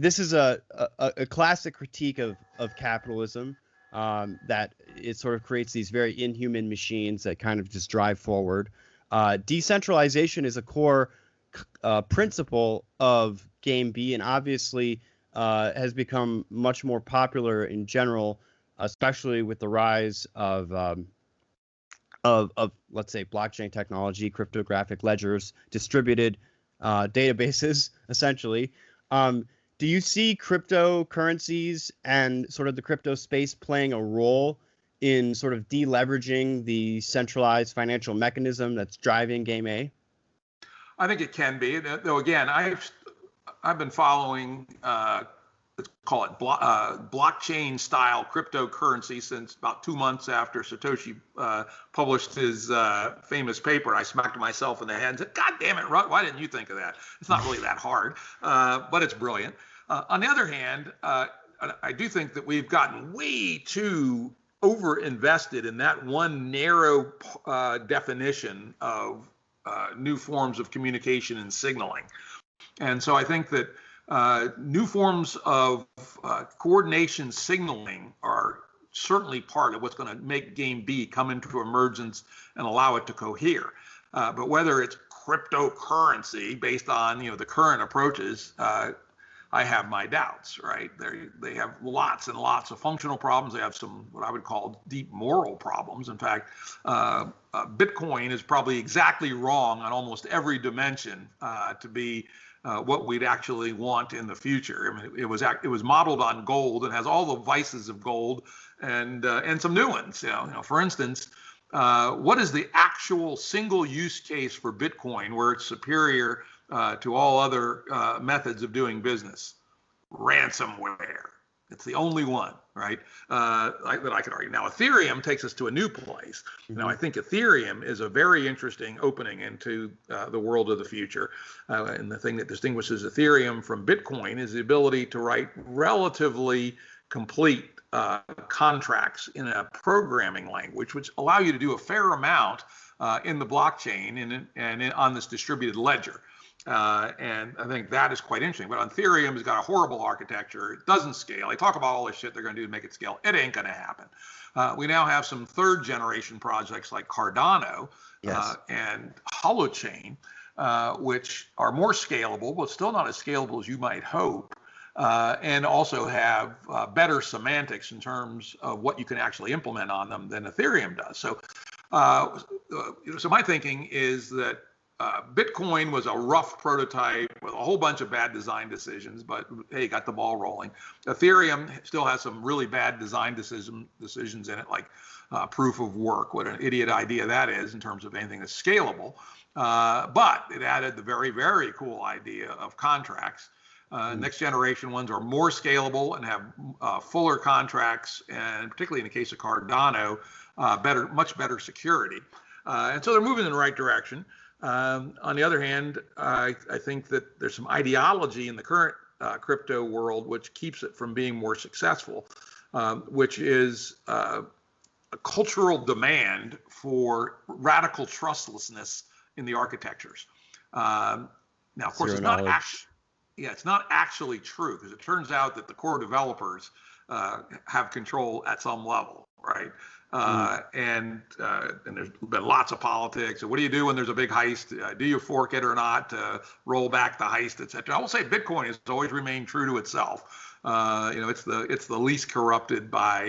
this is a classic critique of capitalism, that it sort of creates these very inhuman machines that kind of just drive forward. Decentralization is a core principle of Game B, and obviously has become much more popular in general, especially with the rise of let's say blockchain technology, cryptographic ledgers, distributed databases, essentially. Do you see cryptocurrencies and sort of the crypto space playing a role in sort of deleveraging the centralized financial mechanism that's driving Game A? I think it can be. Though again, I've been following let's call it blockchain style cryptocurrency since about 2 months after Satoshi published his famous paper. I smacked myself in the head and said, "God damn it, Rutt, why didn't you think of that?" It's not really that hard, but it's brilliant. On the other hand, I do think that we've gotten way too over-invested in that one narrow definition of new forms of communication and signaling. And so I think that new forms of coordination signaling are certainly part of what's going to make Game B come into emergence and allow it to cohere. But whether it's cryptocurrency based on the current approaches, I have my doubts, right? They have lots and lots of functional problems. They have some what I would call deep moral problems. In fact, Bitcoin is probably exactly wrong on almost every dimension to be what we'd actually want in the future. I mean, it was modeled on gold and has all the vices of gold and some new ones. For instance, what is the actual single use case for Bitcoin where it's superior to all other methods of doing business? Ransomware. It's the only one, right? That I could argue. Now, Ethereum takes us to a new place. Now, I think Ethereum is a very interesting opening into the world of the future. And the thing that distinguishes Ethereum from Bitcoin is the ability to write relatively complete contracts in a programming language, which allow you to do a fair amount in the blockchain and on this distributed ledger. And I think that is quite interesting. But on Ethereum, it's got a horrible architecture. It doesn't scale. They talk about all this shit they're going to do to make it scale. It ain't going to happen. We now have some third generation projects like Cardano and Holochain, which are more scalable, but still not as scalable as you might hope. And also have better semantics in terms of what you can actually implement on them than Ethereum does. So, so my thinking is that Bitcoin was a rough prototype with a whole bunch of bad design decisions, but hey, got the ball rolling. Ethereum still has some really bad design decisions in it, like proof of work. What an idiot idea that is in terms of anything that's scalable. But it added the very, very cool idea of contracts. Next generation ones are more scalable and have fuller contracts, and particularly in the case of Cardano, much better security. And so they're moving in the right direction. On the other hand, I think that there's some ideology in the current crypto world which keeps it from being more successful, which is a cultural demand for radical trustlessness in the architectures. Now, of course, it's not actually true, because it turns out that the core developers have control at some level, right? And there's been lots of politics. So what do you do when there's a big heist? Do you fork it or not to roll back the heist, et cetera? I will say Bitcoin has always remained true to itself. It's the least corrupted by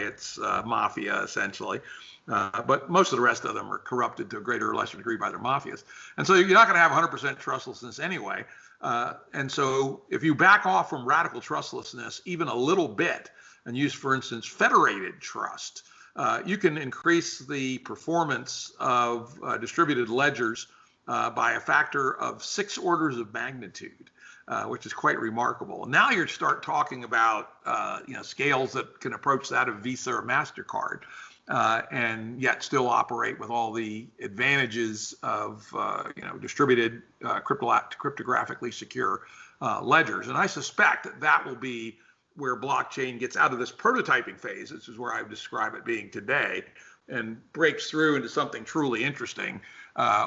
its mafia, essentially. But most of the rest of them are corrupted to a greater or lesser degree by their mafias. And so you're not going to have 100% trustlessness anyway. And so if you back off from radical trustlessness even a little bit and use, for instance, federated trust, you can increase the performance of distributed ledgers by a factor of 6 orders of magnitude, which is quite remarkable. And now you start talking about scales that can approach that of Visa or MasterCard, and yet still operate with all the advantages of distributed cryptographically secure ledgers. And I suspect that will be where blockchain gets out of this prototyping phase. This is where I would describe it being today, and breaks through into something truly interesting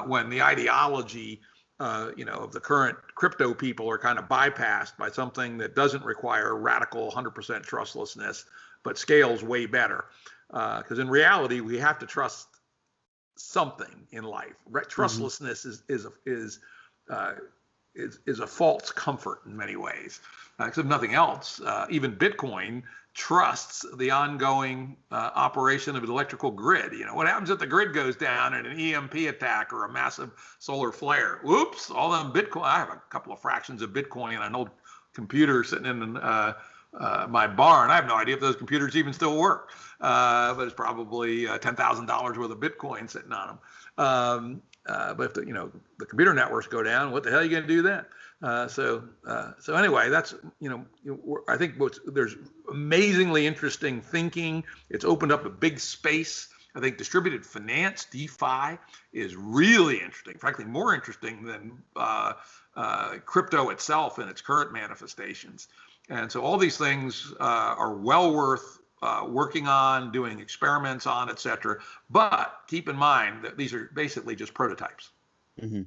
when the ideology of the current crypto people are kind of bypassed by something that doesn't require radical 100% trustlessness, but scales way better. Because in reality, we have to trust something in life. Trustlessness is a false comfort in many ways. Except nothing else. Even Bitcoin trusts the ongoing operation of the electrical grid. What happens if the grid goes down in an EMP attack or a massive solar flare? Whoops! All them Bitcoin. I have a couple of fractions of Bitcoin and an old computer sitting in my barn. I have no idea if those computers even still work, but it's probably $10,000 worth of Bitcoin sitting on them. But if the computer networks go down, what the hell are you going to do then? So anyway, that's I think there's amazingly interesting thinking. It's opened up a big space. I think distributed finance, DeFi, is really interesting. Frankly, more interesting than crypto itself in its current manifestations. And so all these things are well worth working on, doing experiments on, et cetera. But keep in mind that these are basically just prototypes. Mm-hmm.